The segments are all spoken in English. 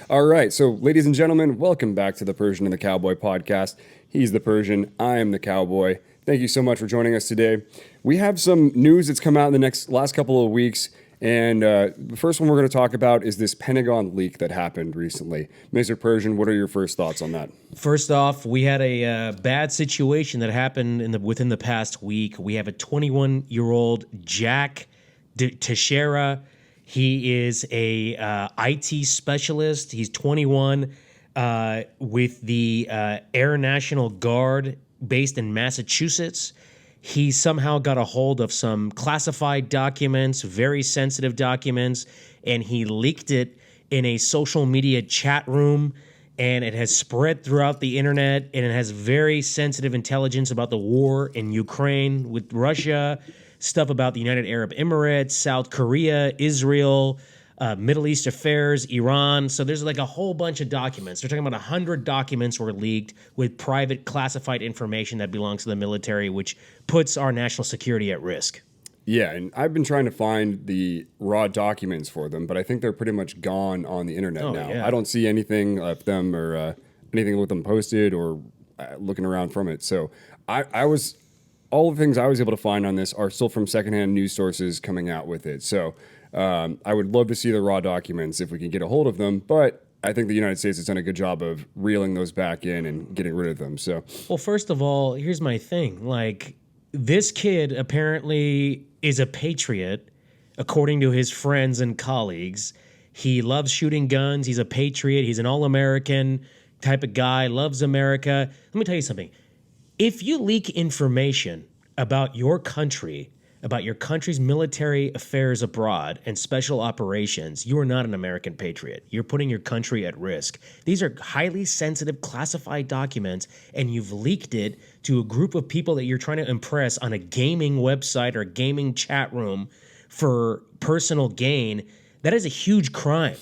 All right, so ladies and gentlemen, welcome back to the Persian and the Cowboy podcast. He's the Persian, I am the Cowboy. Thank you so much for joining us today. We have some news that's come out in the last couple of weeks, and the first one we're going to talk about is this Pentagon leak that happened recently. Mr. Persian, what are your first thoughts on that? First off, we had a bad situation that happened within the past week. We have a 21-year-old Jack Teixeira. He is a IT specialist. He's 21 with the Air National Guard based in Massachusetts. He somehow got a hold of some classified documents, very sensitive documents, and he leaked it in a social media chat room, and it has spread throughout the internet, and it has very sensitive intelligence about the war in Ukraine with Russia, stuff about the United Arab Emirates, South Korea, Israel, Middle East affairs, Iran. So there's like a whole bunch of documents. They're talking about 100 documents were leaked with private classified information that belongs to the military, which puts our national security at risk. Yeah, and I've been trying to find the raw documents for them, but I think they're pretty much gone on the internet now. Yeah. I don't see anything of them or anything with them posted or looking around from it. So all the things I was able to find on this are still from secondhand news sources coming out with it. So I would love to see the raw documents if we can get a hold of them, but I think the United States has done a good job of reeling those back in and getting rid of them. So, well, first of all, here's my thing. Like, this kid apparently is a patriot, according to his friends and colleagues. He loves shooting guns. He's a patriot. He's an all-American type of guy, loves America. Let me tell you something. If you leak information about your country, about your country's military affairs abroad and special operations, you are not an American patriot. You're putting your country at risk. These are highly sensitive, classified documents, and you've leaked it to a group of people that you're trying to impress on a gaming website or a gaming chat room for personal gain. That is a huge crime.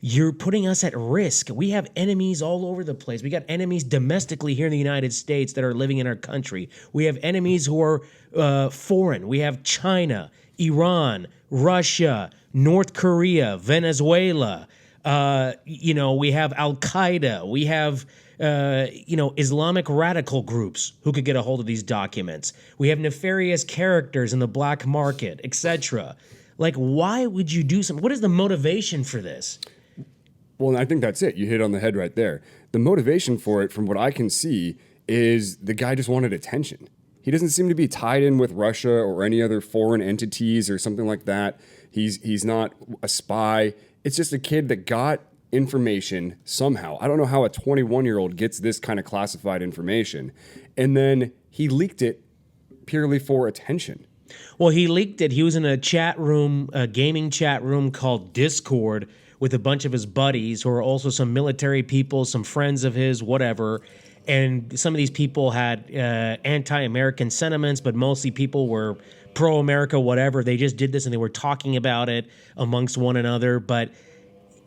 You're putting us at risk. We have enemies all over the place. We got enemies domestically here in the United States that are living in our country. We have enemies who are foreign. We have China, Iran, Russia, North Korea, Venezuela. We have Al-Qaeda. We have, Islamic radical groups who could get a hold of these documents. We have nefarious characters in the black market, etc. Like, why would you do something? What is the motivation for this? Well, I think that's it. You hit on the head right there. The motivation for it, from what I can see, is the guy just wanted attention. He doesn't seem to be tied in with Russia or any other foreign entities or something like that. He's not a spy. It's just a kid that got information somehow. I don't know how a 21-year-old gets this kind of classified information. And then he leaked it purely for attention. Well, he leaked it. He was in a chat room, a gaming chat room called Discord, with a bunch of his buddies who are also some military people, some friends of his, whatever. And some of these people had anti-American sentiments, but mostly people were pro-America, whatever. They just did this and they were talking about it amongst one another. But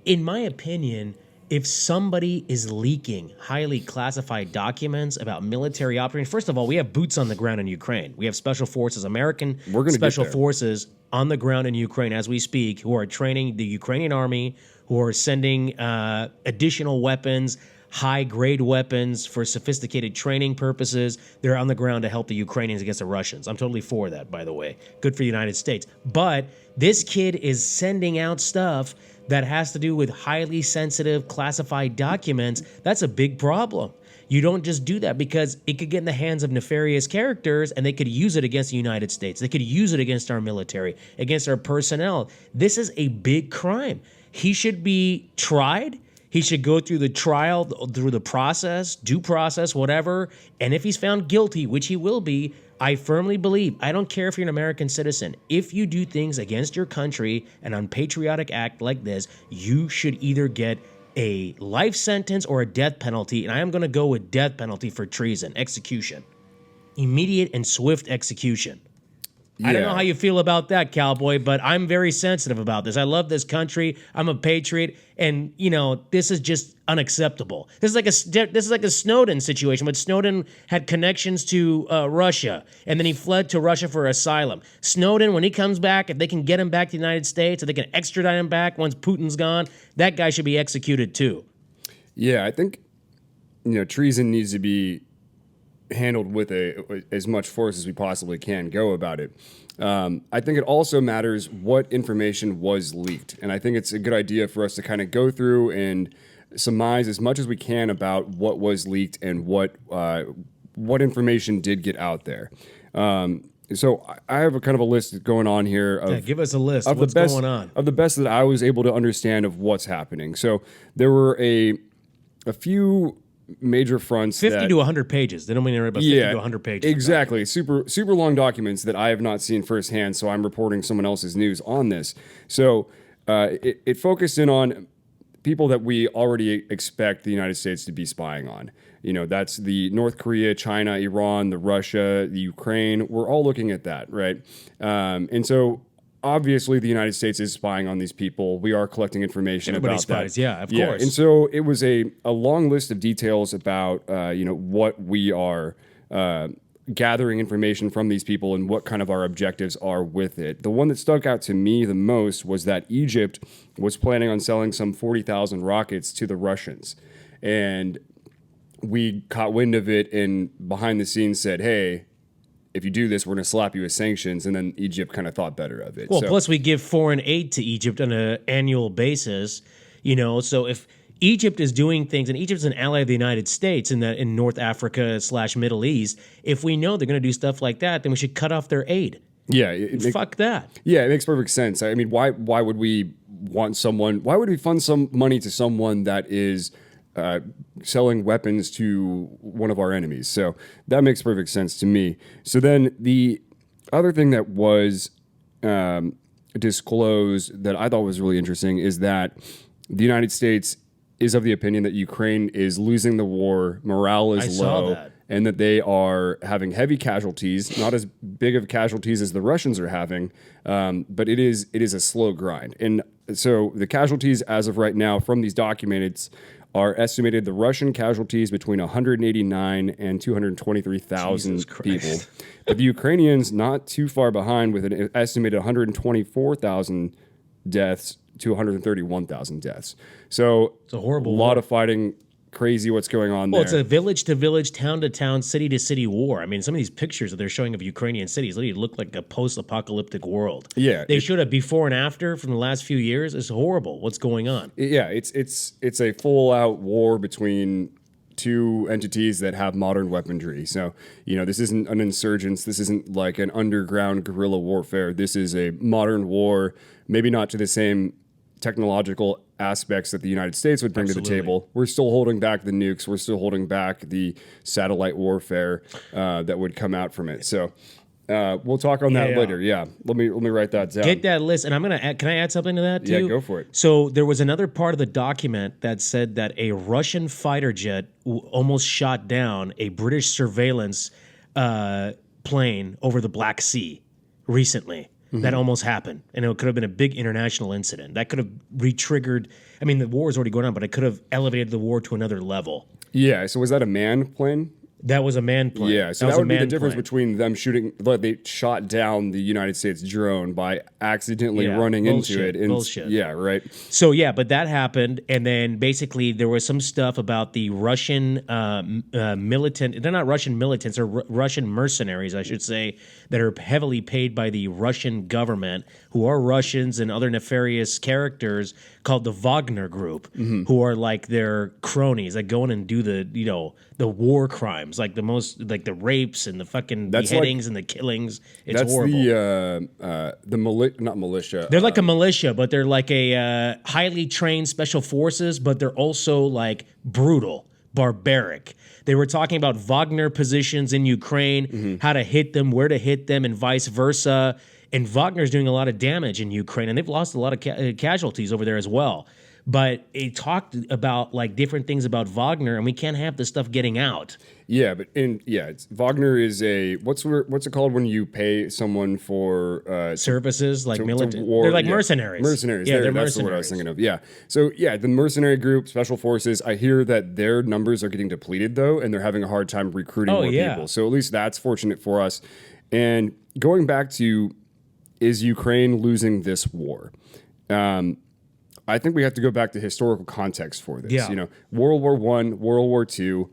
in my opinion, if somebody is leaking highly classified documents about military operations, first of all, we have boots on the ground in Ukraine. We have special forces, American special forces on the ground in Ukraine as we speak, who are training the Ukrainian army, who are sending additional weapons, high-grade weapons for sophisticated training purposes. They're on the ground to help the Ukrainians against the Russians. I'm totally for that, by the way. Good for the United States. But this kid is sending out stuff that has to do with highly sensitive classified documents. That's a big problem. You don't just do that because it could get in the hands of nefarious characters and they could use it against the United States. They could use it against our military, against our personnel. This is a big crime. He should be tried. He should go through the trial, through the process, due process, whatever. And if he's found guilty, which he will be, I firmly believe, I don't care if you're an American citizen, if you do things against your country, an unpatriotic act like this, you should either get a life sentence or a death penalty. And I am going to go with death penalty for treason, execution. Immediate and swift execution. I don't know Yeah. how you feel about that, Cowboy, but I'm very sensitive about this. I love this country. I'm a patriot, and this is just unacceptable. This is like a Snowden situation, but Snowden had connections to Russia, and then he fled to Russia for asylum. Snowden, when he comes back, if they can get him back to the United States, if they can extradite him back once Putin's gone, that guy should be executed too. Yeah, I think treason needs to be handled with as much force as we possibly can go about it. I think it also matters what information was leaked, and I think it's a good idea for us to kind of go through and surmise as much as we can about what was leaked and what information did get out there. So I have a kind of a list going on here. Give us a list of what's the best, going on. Of the best that I was able to understand of what's happening. So there were a few major fronts. 50 to 100 pages. They don't mean to write about 50 to 100 pages. Exactly. Super long documents that I have not seen firsthand, so I'm reporting someone else's news on this. So it focused in on people that we already expect the United States to be spying on. That's the North Korea, China, Iran, the Russia, the Ukraine. We're all looking at that, right? And so obviously the United States is spying on these people. We are collecting information Everybody about spies, that. yeah, of course. And so it was a long list of details about what we are gathering information from these people and what kind of our objectives are with it. The one that stuck out to me the most was that Egypt was planning on selling some 40,000 rockets to the Russians. And we caught wind of it and behind the scenes said, hey, if you do this, we're going to slap you with sanctions. And then Egypt kind of thought better of it. Well, plus we give foreign aid to Egypt on an annual basis, so if Egypt is doing things, and Egypt's an ally of the United States in North Africa / Middle East, if we know they're going to do stuff like that, then we should cut off their aid. Yeah. Fuck that. Yeah, it makes perfect sense. I mean, why would we fund some money to someone that is selling weapons to one of our enemies? So that makes perfect sense to me. So then the other thing that was disclosed that I thought was really interesting is that the United States is of the opinion that Ukraine is losing the war, morale is low, and that they are having heavy casualties, not as big of casualties as the Russians are having, but it is a slow grind. And so the casualties as of right now from these documents are estimated the Russian casualties between 189 and 223,000 people. But the Ukrainians not too far behind with an estimated 124,000 deaths to 131,000 deaths. So it's a horrible lot of fighting, crazy what's going on there. Well, it's a village to village, town to town, city to city war. I mean, some of these pictures that they're showing of Ukrainian cities literally look like a post-apocalyptic world. Yeah. They showed a before and after from the last few years. It's horrible what's going on. Yeah, it's a full-out war between two entities that have modern weaponry. So, this isn't an insurgence. This isn't like an underground guerrilla warfare. This is a modern war, maybe not to the same technological aspects that the United States would bring to the table. We're still holding back the nukes. We're still holding back the satellite warfare that would come out from it. So we'll talk on that later. Yeah, let me write that down. Get that list, and I'm gonna add, can I add something to that too? Yeah, go for it. So there was another part of the document that said that a Russian fighter jet almost shot down a British surveillance plane over the Black Sea recently. That almost happened, and it could have been a big international incident. That could have re-triggered. I mean, the war is already going on, but it could have elevated the war to another level. Yeah. So was that a manned plane? That was a manned plane. Yeah, so that would be the difference between them shooting. They shot down the United States drone by accidentally running into it. Bullshit. Yeah, right. So yeah, but that happened, and then basically there was some stuff about the Russian militant. They're not Russian militants, or Russian mercenaries, I should say, that are heavily paid by the Russian government, who are Russians and other nefarious characters called the Wagner Group, who are like their cronies that go in and do the war crimes, like the rapes and the fucking beheadings and the killings. It's horrible. That's not militia. They're like a militia, but they're like a highly trained special forces, but they're also like brutal, barbaric. They were talking about Wagner positions in Ukraine, how to hit them, where to hit them, and vice versa. And Wagner's doing a lot of damage in Ukraine, and they've lost a lot of casualties over there as well. but it talked about like different things about Wagner, and we can't have this stuff getting out. Yeah, but Wagner is a what's it called when you pay someone for Services like military, war? they're like Yeah. mercenaries. Mercenaries. Yeah, they're That's the word I mercenaries. was thinking of. Yeah. So yeah, the mercenary group, special forces. I hear that their numbers are getting depleted though, and they're having a hard time recruiting more people. So at least that's fortunate for us. And going back to, is Ukraine losing this war? I think we have to go back to historical context for this. Yeah. You know, World War I, World War II,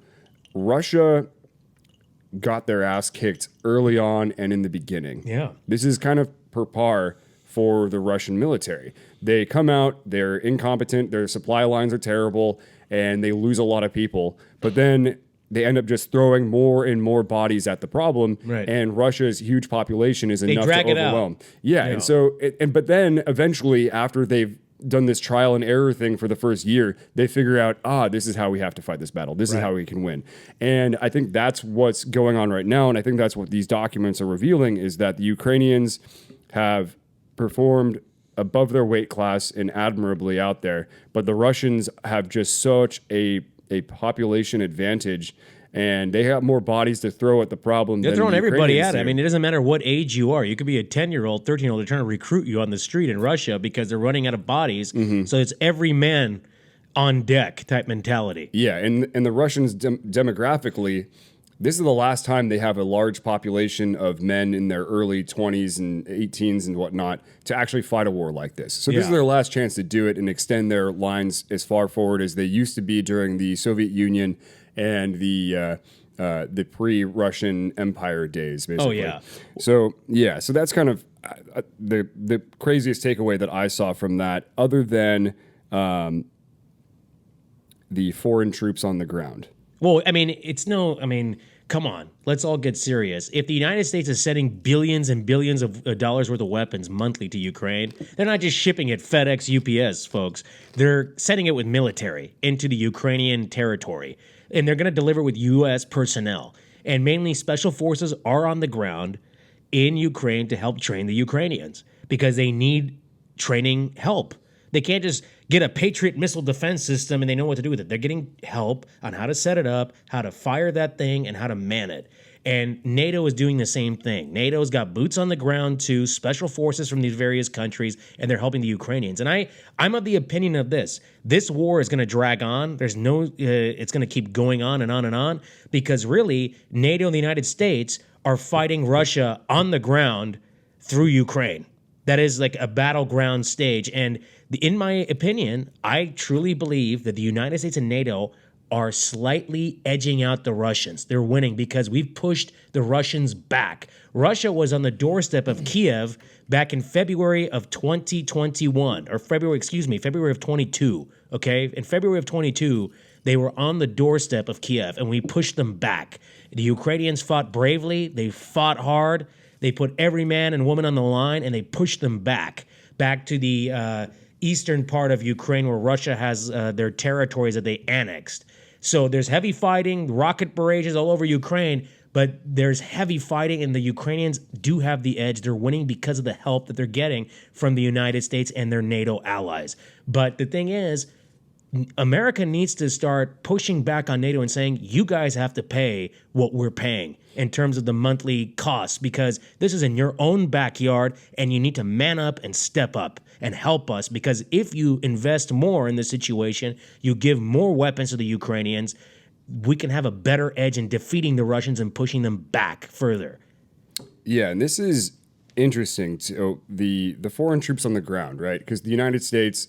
Russia got their ass kicked early on and in the beginning. Yeah. This is kind of per par for the Russian military. They come out, they're incompetent, their supply lines are terrible, and they lose a lot of people. But then they end up just throwing more and more bodies at the problem, Right. and Russia's huge population is enough to drag it out. overwhelm. Yeah, and so but then eventually, after they've done this trial and error thing for the first year, they figure out, this is how we have to fight this battle. This is how we can win. And I think that's what's going on right now. And I think that's what these documents are revealing, is that the Ukrainians have performed above their weight class and admirably out there. But the Russians have just such a population advantage, and they have more bodies to throw at the problem. They're than throwing the everybody Ukrainians at it. I do. mean, it doesn't matter what age you are. You could be a 10-year-old, 13-year-old. They're trying to recruit you on the street in Russia because they're running out of bodies. So it's every man on deck type mentality. Yeah, and the Russians demographically, this is the last time they have a large population of men in their early 20s and 18s and whatnot to actually fight a war like this. So this is Yeah. their last chance to do it and extend their lines as far forward as they used to be during the Soviet Union and the pre-Russian Empire days, basically. yeah. So that's kind of the craziest takeaway that I saw from that, other than the foreign troops on the ground. Well, I mean, come on. Let's all get serious. If the United States is sending billions and billions of dollars worth of weapons monthly to Ukraine, they're not just shipping it FedEx, UPS, folks. They're sending it with military into the Ukrainian territory. And they're going to deliver with U.S. personnel. And mainly special forces are on the ground in Ukraine to help train the Ukrainians because they need training help. They can't just get a Patriot missile defense system and they know what to do with it. They're getting help on how to set it up, how to fire that thing, and how to man it. And NATO is doing the same thing. NATO's got boots on the ground too, special forces from these various countries, and they're helping the Ukrainians. And I'm of the opinion of this. This war is going to drag on. There's no, it's going to keep going on and on and on because really NATO and the United States are fighting Russia on the ground through Ukraine. That is like a battleground stage. And in my opinion, I truly believe that the United States and NATO are slightly edging out the Russians. They're winning because we've pushed the Russians back. Russia was on the doorstep of Kiev back in February of 2021, or February of 22, okay? In February of 22, they were on the doorstep of Kiev, and we pushed them back. The Ukrainians fought bravely. They fought hard. They put every man and woman on the line, and they pushed them back to the eastern part of Ukraine where Russia has their territories that they annexed. So there's heavy fighting, rocket barrages all over Ukraine, but there's heavy fighting, and the Ukrainians do have the edge. They're winning because of the help that they're getting from the United States and their NATO allies. But the thing is, America needs to start pushing back on NATO and saying, you guys have to pay what we're paying in terms of the monthly costs because this is in your own backyard and you need to man up and step up and help us because if you invest more in this situation, you give more weapons to the Ukrainians, we can have a better edge in defeating the Russians and pushing them back further. Yeah, and this is interesting. So the foreign troops on the ground, right? Because the United States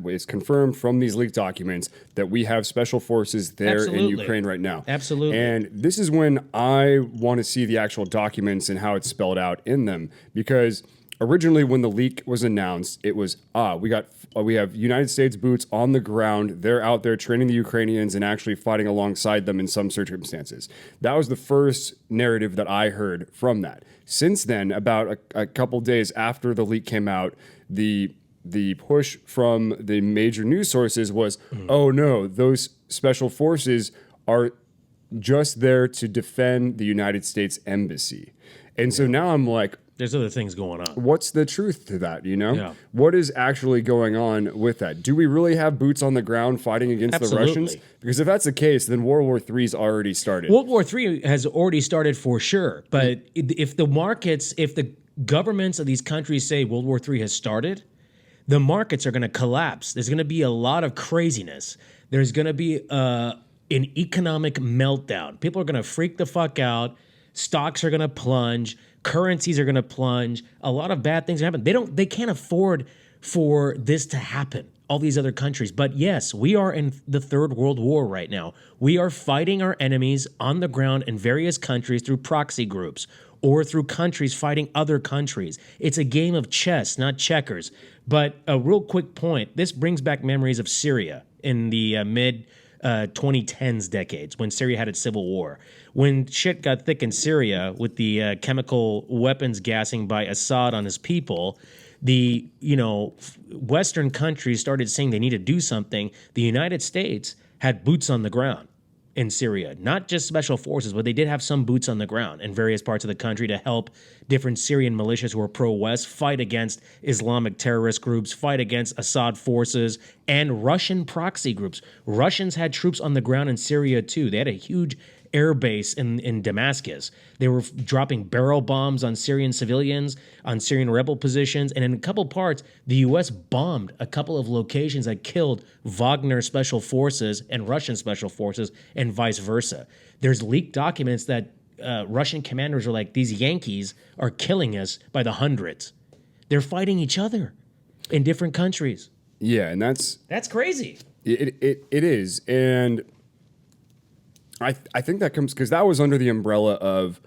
is confirmed from these leaked documents that we have special forces there in Ukraine right now. Absolutely. And this is when I want to see the actual documents and how it's spelled out in them. Because originally when the leak was announced, it was, we have United States boots on the ground. They're out there training the Ukrainians and actually fighting alongside them in some circumstances. That was the first narrative that I heard from that. Since then, about a couple days after the leak came out, the push from the major news sources was, oh no, those special forces are just there to defend the United States embassy. And so now I'm like, There's other things going on. What's the truth to that, you know? Yeah. What is actually going on with that? Do we really have boots on the ground fighting against the Russians? Absolutely. Because if that's the case, then World War III's already started. World War III has already started for sure. But if the markets, if the governments of these countries say World War III has started, the markets are going to collapse. There's going to be a lot of craziness. There's going to be an economic meltdown. People are going to freak the fuck out. Stocks are going to plunge. Currencies are going to plunge. A lot of bad things happen. They can't afford for this to happen. All these other countries. But yes, we are in the Third World War right now. We are fighting our enemies on the ground in various countries through proxy groups or through countries fighting other countries. It's a game of chess, not checkers. But a real quick point, this brings back memories of Syria in the mid 2010s decades when Syria had its civil war. When shit got thick in Syria with the chemical weapons gassing by Assad on his people, the Western countries started saying they need to do something. The United States had boots on the ground in Syria, not just special forces, but they did have some boots on the ground in various parts of the country to help different Syrian militias who are pro-West fight against Islamic terrorist groups, fight against Assad forces, and Russian proxy groups. Russians had troops on the ground in Syria too. They had a huge air base in Damascus. They were dropping barrel bombs on Syrian civilians, on Syrian rebel positions, and in a couple parts, the U.S. bombed a couple of locations that killed Wagner special forces and Russian special forces, and vice versa. There's leaked documents that Russian commanders are like, these Yankees are killing us by the hundreds. They're fighting each other in different countries. Yeah, and that's crazy. It is, and I think that comes because that was under the umbrella of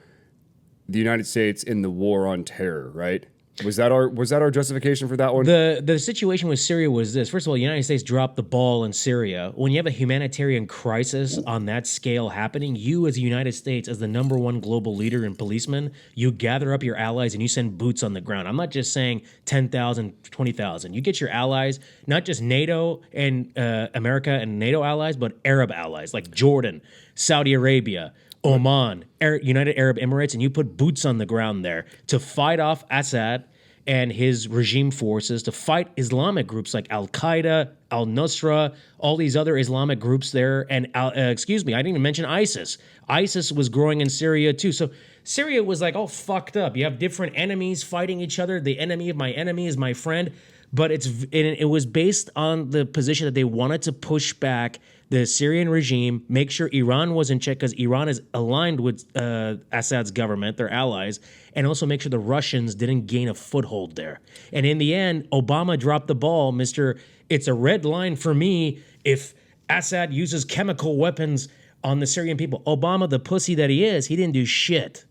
the United States in the war on terror, right? Was that our justification for that one? The situation with Syria was this. First of all, the United States dropped the ball in Syria. When you have a humanitarian crisis on that scale happening, you as the United States, as the number one global leader and policeman, you gather up your allies and you send boots on the ground. I'm not just saying 10,000, 20,000. You get your allies, not just NATO and America and NATO allies, but Arab allies like Jordan, Saudi Arabia, Oman, United Arab Emirates, and you put boots on the ground there to fight off Assad and his regime forces, to fight Islamic groups like Al-Qaeda, Al-Nusra, all these other Islamic groups there. And, I didn't even mention ISIS. ISIS was growing in Syria too. So Syria was like all fucked up. You have different enemies fighting each other. The enemy of my enemy is my friend. But it was based on the position that they wanted to push back the Syrian regime, make sure Iran was in check because Iran is aligned with Assad's government, their allies, and also make sure the Russians didn't gain a foothold there. And in the end, Obama dropped the ball, it's a red line for me if Assad uses chemical weapons on the Syrian people. Obama, the pussy that he is, he didn't do shit.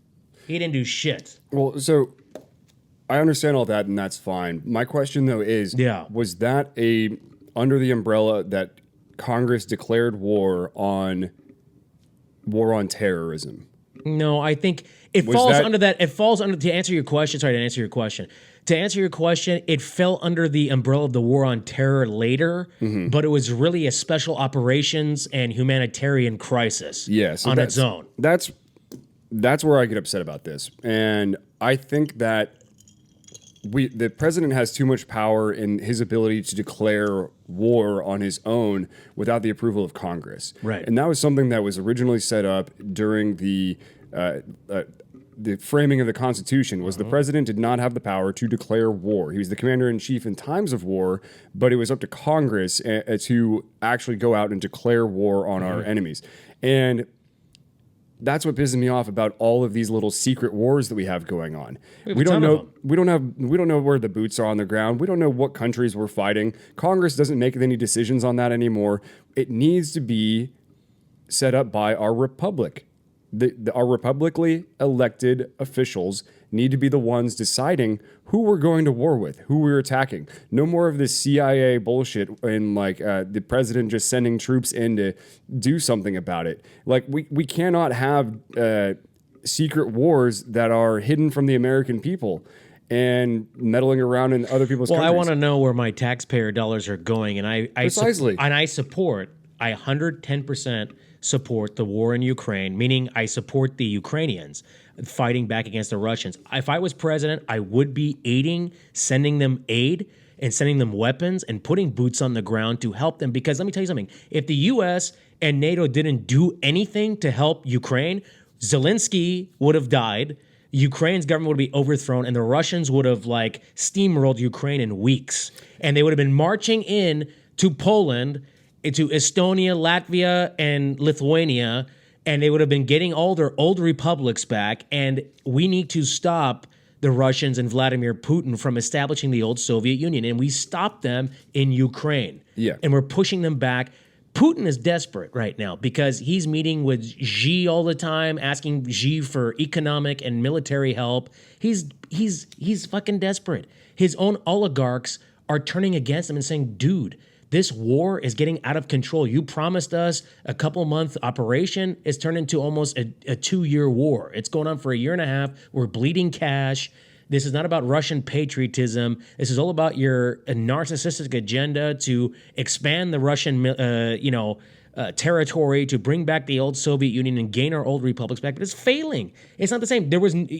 Well, so I understand all that, and that's fine. My question, though, is, was that under the umbrella that Congress declared war on terrorism? No, I think it falls under that. It falls under, to answer your question, it fell under the umbrella of the war on terror later, but it was really a special operations and humanitarian crisis on its own. That's where I get upset about this. And I think that the president has too much power in his ability to declare war on his own without the approval of Congress. Right. And that was something that was originally set up during the framing of the Constitution, was the president did not have the power to declare war. He was the commander-in-chief in times of war, but it was up to Congress to actually go out and declare war on our enemies. And that's what pisses me off about all of these little secret wars that we have going on. We don't know where the boots are on the ground. We don't know what countries we're fighting. Congress doesn't make any decisions on that anymore. It needs to be set up by our republic. Our republicly elected officials need to be the ones deciding who we're going to war with, who we're attacking. No more of this CIA bullshit and the president just sending troops in to do something about it. Like we cannot have secret wars that are hidden from the American people and meddling around in other people's countries. I want to know where my taxpayer dollars are going, and Precisely. I 110% support the war in Ukraine, meaning I support the Ukrainians. fighting back against the Russians. If I was president, I would be aiding, sending them aid and sending them weapons and putting boots on the ground to help them. Because let me tell you something. If the U.S. and NATO didn't do anything to help Ukraine, Zelensky would have died. Ukraine's government would be overthrown, and the Russians would have like steamrolled Ukraine in weeks. And they would have been marching in to Poland, to Estonia, Latvia, and Lithuania, and they would have been getting all their old republics back. And we need to stop the Russians and Vladimir Putin from establishing the old Soviet Union. And we stopped them in Ukraine. Yeah. And we're pushing them back. Putin is desperate right now because he's meeting with Xi all the time, asking Xi for economic and military help. He's fucking desperate. His own oligarchs are turning against him and saying, dude, this war is getting out of control. You promised us a couple-month operation. It's turned into almost a 2-year war. It's going on for a year and a half. We're bleeding cash. This is not about Russian patriotism. This is all about your narcissistic agenda to expand the Russian, territory, to bring back the old Soviet Union and gain our old republics back. But it's failing. It's not the same.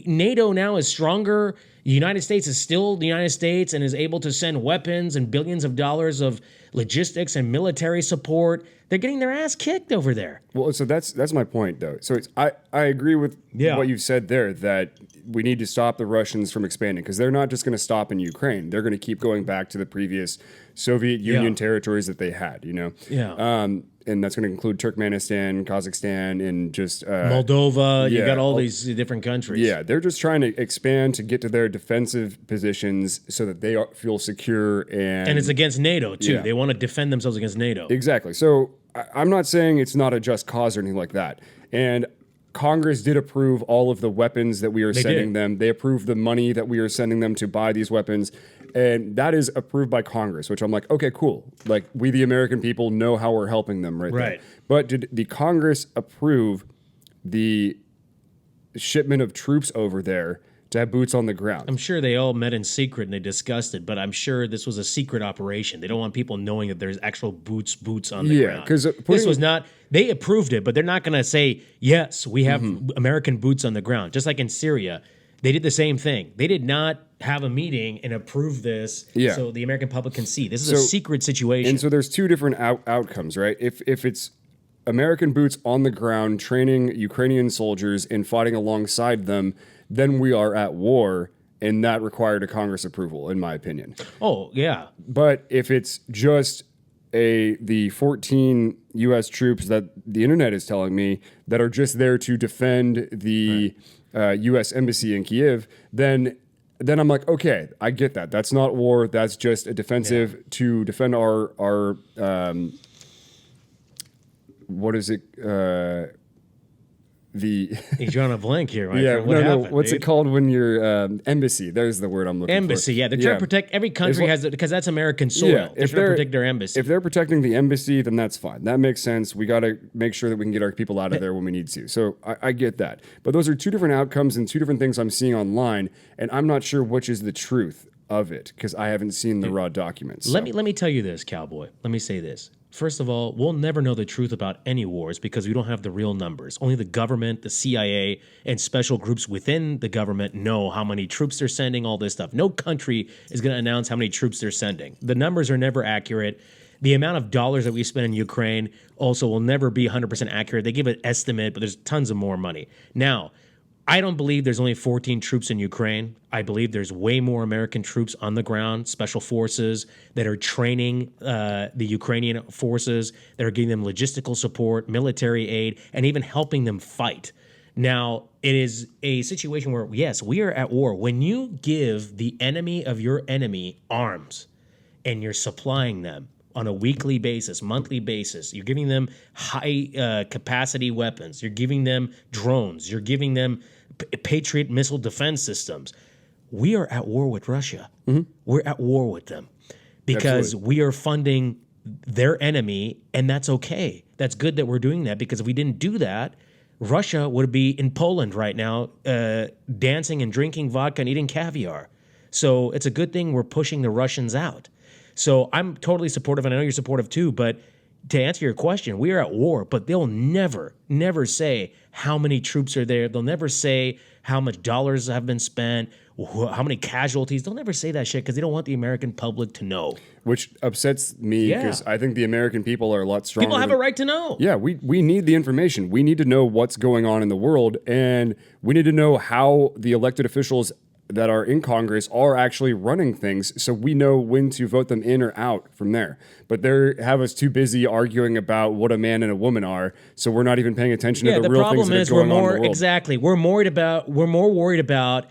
NATO now is stronger. The United States is still the United States and is able to send weapons and billions of dollars of logistics and military support. They're getting their ass kicked over there. Well, so that's my point, though. So I agree with what you've said there, that we need to stop the Russians from expanding, because they're not just going to stop in Ukraine. They're going to keep going back to the previous Soviet Union territories that they had, and that's going to include Turkmenistan, Kazakhstan, and just Moldova. You got all these different countries. Yeah, they're just trying to expand to get to their defensive positions so that they feel secure. And it's against NATO, too. Yeah. They want to defend themselves against NATO. Exactly. So I'm not saying it's not a just cause or anything like that. And Congress did approve all of the weapons that we are sending them. They approved the money that we are sending them to buy these weapons. And that is approved by Congress, which I'm like, okay, cool. Like, we, the American people, know how we're helping them right there. But did the Congress approve the shipment of troops over there to have boots on the ground? I'm sure they all met in secret and they discussed it, but I'm sure this was a secret operation. They don't want people knowing that there's actual boots on the ground. Because this was not, they approved it, but they're not going to say, yes, we have American boots on the ground. Just like in Syria, they did the same thing. They did not have a meeting and approve this so the American public can see. This is a secret situation. And so there's two different outcomes, right? If it's American boots on the ground training Ukrainian soldiers and fighting alongside them, then we are at war, and that required a Congress approval, in my opinion. Oh, yeah. But if it's just the 14 U.S. troops that the internet is telling me that are just there to defend the U.S. embassy in Kyiv, then I'm like, okay, I get that. That's not war. That's just a defensive to defend our what is it? You're drawing a blank here, right? Yeah, what's it called when you're embassy? There's the word I'm looking for. Embassy, yeah. They're trying to protect every country because that's American soil. Yeah, they're trying to protect their embassy. If they're protecting the embassy, then that's fine. That makes sense. We got to make sure that we can get our people out of there when we need to. So I get that. But those are two different outcomes and two different things I'm seeing online, and I'm not sure which is the truth of it because I haven't seen the raw documents. Let me tell you this, Cowboy. Let me say this. First of all, we'll never know the truth about any wars because we don't have the real numbers. Only the government, the CIA, and special groups within the government know how many troops they're sending, all this stuff. No country is going to announce how many troops they're sending. The numbers are never accurate. The amount of dollars that we spend in Ukraine also will never be 100% accurate. They give an estimate, but there's tons of more money. Now, I don't believe there's only 14 troops in Ukraine. I believe there's way more American troops on the ground, special forces that are training the Ukrainian forces, that are giving them logistical support, military aid, and even helping them fight. Now, it is a situation where, yes, we are at war. When you give the enemy of your enemy arms and you're supplying them on a weekly basis, monthly basis, you're giving them high capacity weapons, you're giving them drones, you're giving them Patriot missile defense systems. We are at war with Russia. We're at war with them because we are funding their enemy, and that's okay. That's good that we're doing that because if we didn't do that, Russia would be in Poland right now dancing and drinking vodka and eating caviar. So it's a good thing we're pushing the Russians out. So I'm totally supportive, and I know you're supportive too, but to answer your question, we are at war, but they'll never, never say how many troops are there. They'll never say how much dollars have been spent, how many casualties. They'll never say that shit because they don't want the American public to know. Which upsets me because I think the American people are a lot stronger. People have a right to know. Yeah, we need the information. We need to know what's going on in the world, and we need to know how the elected officials that are in Congress are actually running things, so we know when to vote them in or out from there. But they have us too busy arguing about what a man and a woman are, so we're not even paying attention to the real things that are going on in the world. Exactly. We're more worried about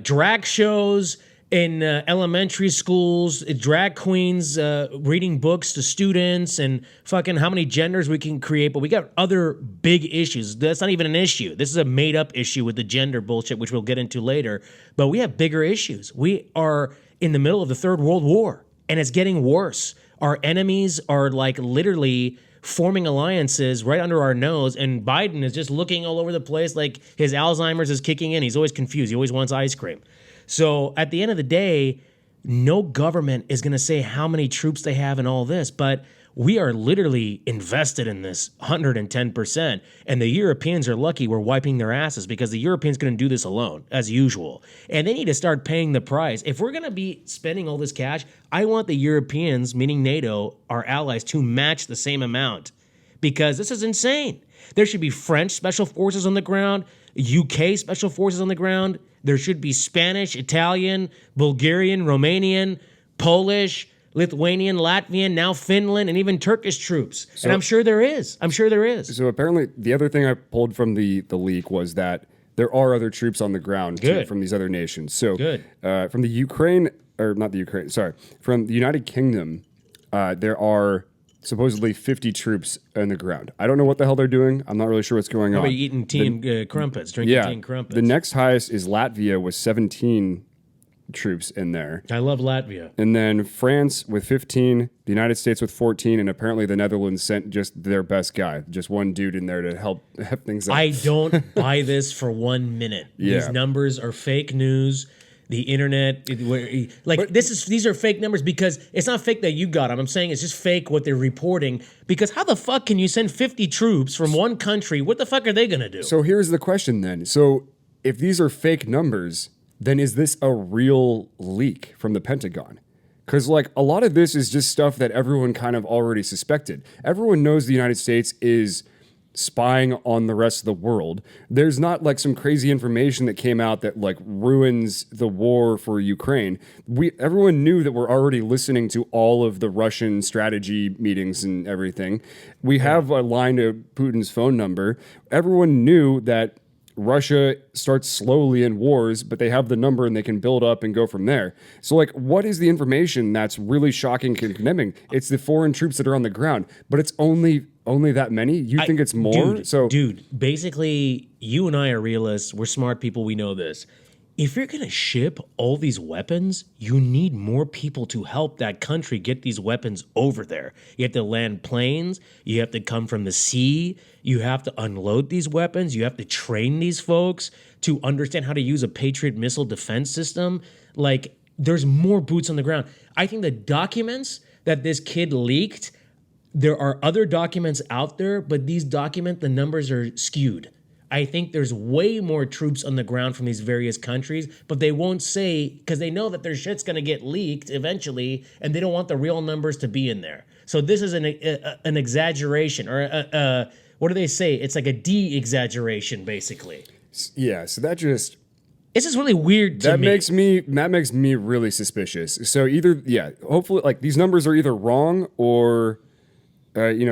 drag shows in elementary schools, drag queens reading books to students, and fucking how many genders we can create. But we got other big issues. That's not even an issue. This is a made up issue with the gender bullshit, which we'll get into later. But we have bigger issues. We are in the middle of the Third World War, and it's getting worse. Our enemies are like literally forming alliances right under our nose, and Biden is just looking all over the place like his Alzheimer's is kicking in. He's always confused. He always wants ice cream. So at the end of the day, no government is going to say how many troops they have and all this, but we are literally invested in this 110%. And the Europeans are lucky we're wiping their asses because the Europeans going to do this alone, as usual. And they need to start paying the price. If we're going to be spending all this cash, I want the Europeans, meaning NATO, our allies, to match the same amount because this is insane. There should be French special forces on the ground, UK special forces on the ground. There should be Spanish, Italian, Bulgarian, Romanian, Polish, Lithuanian, Latvian, now Finland, and even Turkish troops. And I'm sure there is. So apparently, the other thing I pulled from the leak was that there are other troops on the ground too, from these other nations. So from the Ukraine, or not the Ukraine, sorry, from the United Kingdom, there are supposedly 50 troops on the ground. I don't know what the hell they're doing. I'm not really sure what's going on. Probably eating tea and crumpets, drinking tea and crumpets. The next highest is Latvia with 17 troops in there. I love Latvia. And then France with 15, the United States with 14, and apparently the Netherlands sent just their best guy, just one dude in there to help things up. I don't buy this for 1 minute. These numbers are fake news. The internet, these are fake numbers because it's not fake that you got them. I'm saying it's just fake what they're reporting because how the fuck can you send 50 troops from one country? What the fuck are they going to do? So here's the question then. So if these are fake numbers, then is this a real leak from the Pentagon? Because like a lot of this is just stuff that everyone kind of already suspected. Everyone knows the United States is spying on the rest of the world. There's not like some crazy information that came out that like ruins the war for Ukraine. Everyone knew that we're already listening to all of the Russian strategy meetings and everything. We have a line to Putin's phone number. Everyone knew that Russia starts slowly in wars, but they have the number and they can build up and go from there. So, like, what is the information that's really shocking and condemning? It's the foreign troops that are on the ground, but it's only that many? You think it's more? Dude, basically, you and I are realists. We're smart people. We know this. If you're going to ship all these weapons, you need more people to help that country get these weapons over there. You have to land planes. You have to come from the sea. You have to unload these weapons. You have to train these folks to understand how to use a Patriot missile defense system. Like, there's more boots on the ground. I think the documents that this kid leaked, there are other documents out there, but these documents, the numbers are skewed. I think there's way more troops on the ground from these various countries, but they won't say because they know that their shit's going to get leaked eventually, and they don't want the real numbers to be in there. So this is an exaggeration, or what do they say? It's like a de-exaggeration, basically. Yeah, so that just... It's just really weird to me. That makes me really suspicious. So hopefully, like, these numbers are either wrong or...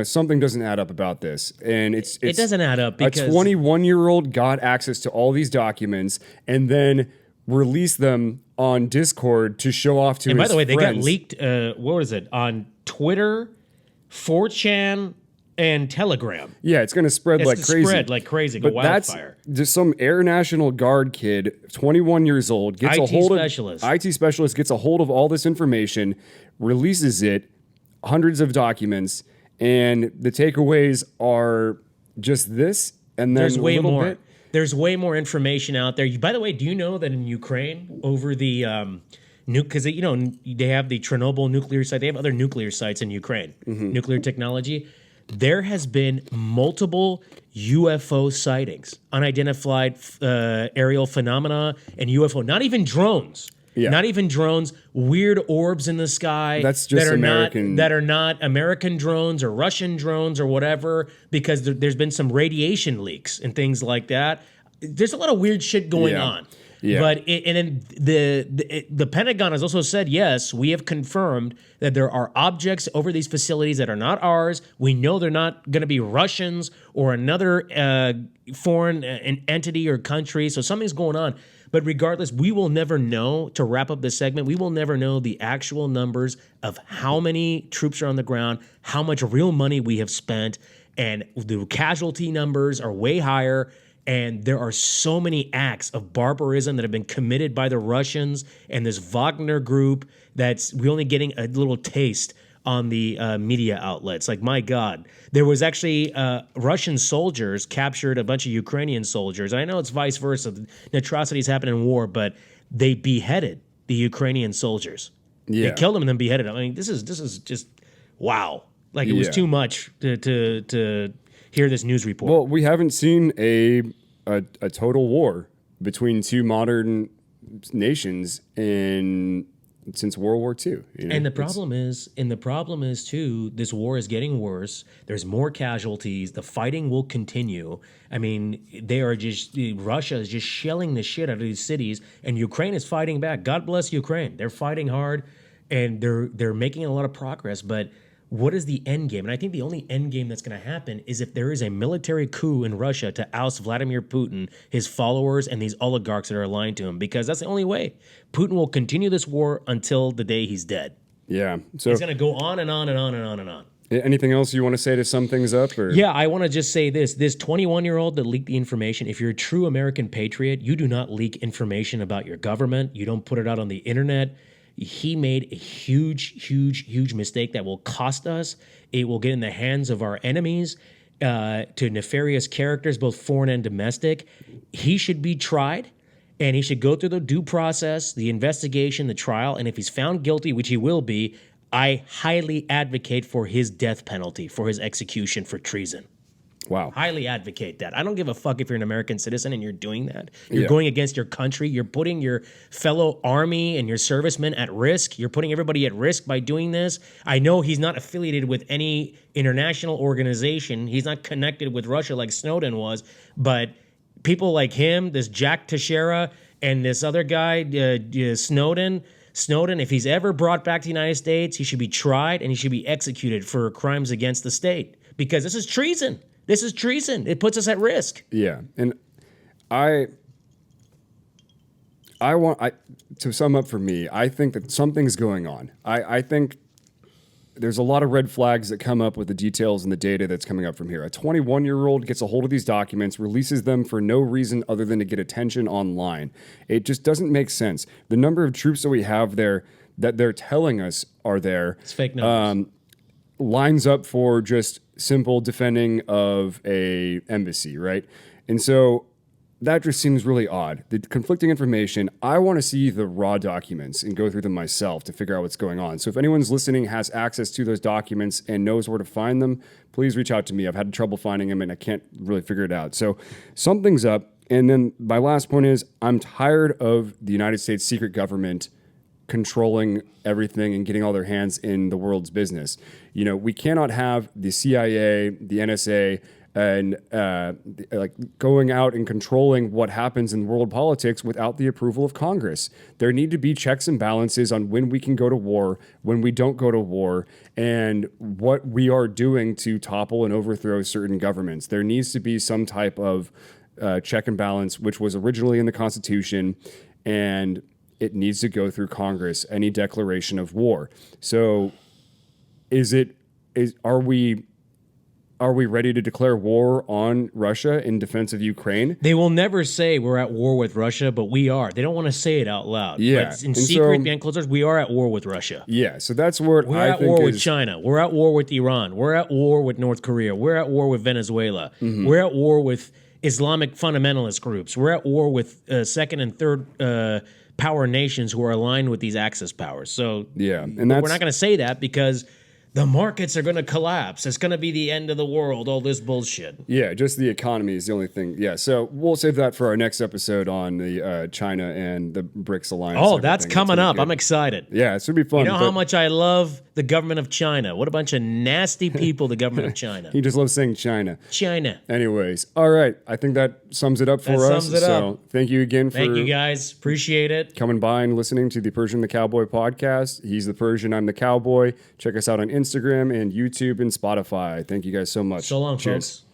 something doesn't add up about this, and it doesn't add up because a 21-year-old got access to all these documents and then released them on Discord to show off to his friends. And by the way, they got leaked. What was it on Twitter, 4chan, and Telegram? Yeah, it's going to spread like crazy. Go wildfire. That's just some Air National Guard kid, 21 years old, gets a hold of IT specialist, gets a hold of all this information, releases it, hundreds of documents. And the takeaways are just this, and then there's way more. There's way more information out there. By the way, do you know that in Ukraine, over the because you know they have the Chernobyl nuclear site. They have other nuclear sites in Ukraine, nuclear technology. There has been multiple UFO sightings, unidentified aerial phenomena, and UFO. Not even drones. Yeah. Not even drones. Weird orbs in the sky. That's just American. That are not American drones or Russian drones or whatever. Because there's been some radiation leaks and things like that. There's a lot of weird shit going on. Yeah. But and then the Pentagon has also said, yes, we have confirmed that there are objects over these facilities that are not ours. We know they're not going to be Russians or another foreign entity or country. So something's going on. But regardless, we will never know, to wrap up this segment, we will never know the actual numbers of how many troops are on the ground, how much real money we have spent, and the casualty numbers are way higher. And there are so many acts of barbarism that have been committed by the Russians and this Wagner group that's we're only getting a little taste on the media outlets. Like, my God, there was actually Russian soldiers captured a bunch of Ukrainian soldiers. I know it's vice versa. The atrocities happen in war, but they beheaded the Ukrainian soldiers. Yeah. They killed them and then beheaded them. I mean, this is just wow. Like, it was too much to hear this news report. Well, we haven't seen a total war between two modern nations since World War II. You know? And the problem is too, this war is getting worse. There's more casualties. The fighting will continue. I mean, Russia is just shelling the shit out of these cities, and Ukraine is fighting back. God bless Ukraine. They're fighting hard, and they're making a lot of progress, but what is the end game? And I think the only end game that's going to happen is if there is a military coup in Russia to oust Vladimir Putin, his followers, and these oligarchs that are aligned to him, because that's the only way. Putin will continue this war until the day he's dead. Yeah. So it's going to go on and on and on and on and on. Anything else you want to say to sum things up? Or? Yeah, I want to just say this 21-year-old that leaked the information, if you're a true American patriot, you do not leak information about your government. You don't put it out on the internet. He made a huge mistake that will cost us. It will get in the hands of our enemies, to nefarious characters, both foreign and domestic. He should be tried, and he should go through the due process, the investigation, the trial, and if he's found guilty, which he will be, I highly advocate for his death penalty, for his execution for treason. Wow. Highly advocate that. I don't give a fuck if you're an American citizen and you're doing that. You're going against your country. You're putting your fellow army and your servicemen at risk. You're putting everybody at risk by doing this. I know he's not affiliated with any international organization. He's not connected with Russia like Snowden was. But people like him, this Jack Teixeira, and this other guy, Snowden, if he's ever brought back to the United States, he should be tried and he should be executed for crimes against the state. Because this is treason. This is treason. It puts us at risk. Yeah, and I to sum up for me, I think that something's going on. I think there's a lot of red flags that come up with the details and the data that's coming up from here. A 21-year-old gets a hold of these documents, releases them for no reason other than to get attention online. It just doesn't make sense. The number of troops that we have there that they're telling us are there. It's fake numbers. Lines up for just simple defending of a embassy, right? And so that just seems really odd. The conflicting information, I want to see the raw documents and go through them myself to figure out what's going on. So if anyone's listening has access to those documents and knows where to find them, please reach out to me. I've had trouble finding them and I can't really figure it out. So something's up. And then my last point is I'm tired of the United States secret government controlling everything and getting all their hands in the world's business. You know, we cannot have the CIA, the NSA, and like going out and controlling what happens in world politics without the approval of Congress. There need to be checks and balances on when we can go to war, when we don't go to war, and what we are doing to topple and overthrow certain governments. There needs to be some type of check and balance, which was originally in the Constitution, and it needs to go through Congress, any declaration of war. So are we ready to declare war on Russia in defense of Ukraine? They will never say we're at war with Russia, but we are. They don't want to say it out loud. Yeah. But in secret, behind closed doors, we are at war with Russia. Yeah, so that's what we're I at think war with China. We're at war with Iran. We're at war with North Korea. We're at war with Venezuela. Mm-hmm. We're at war with Islamic fundamentalist groups. We're at war with second and third power nations who are aligned with these Axis powers. So Yeah, and we're not going to say that because the markets are going to collapse. It's going to be the end of the world, all this bullshit. Yeah, just the economy is the only thing. Yeah, so we'll save that for our next episode on the China and the BRICS alliance. Oh, that's everything. coming gonna up. be I'm good. excited. Yeah, it should be fun. You know how much I love the government of China. What a bunch of nasty people, the government of China. He just loves saying China. China. Anyways, all right. I think that sums it up for us. Sums it up. Thank you again for Thank you guys. Appreciate it. coming by and listening to the Persian the Cowboy podcast. He's the Persian, I'm the Cowboy. Check us out on Instagram and YouTube and Spotify. Thank you guys so much. So long, Cheers. folks.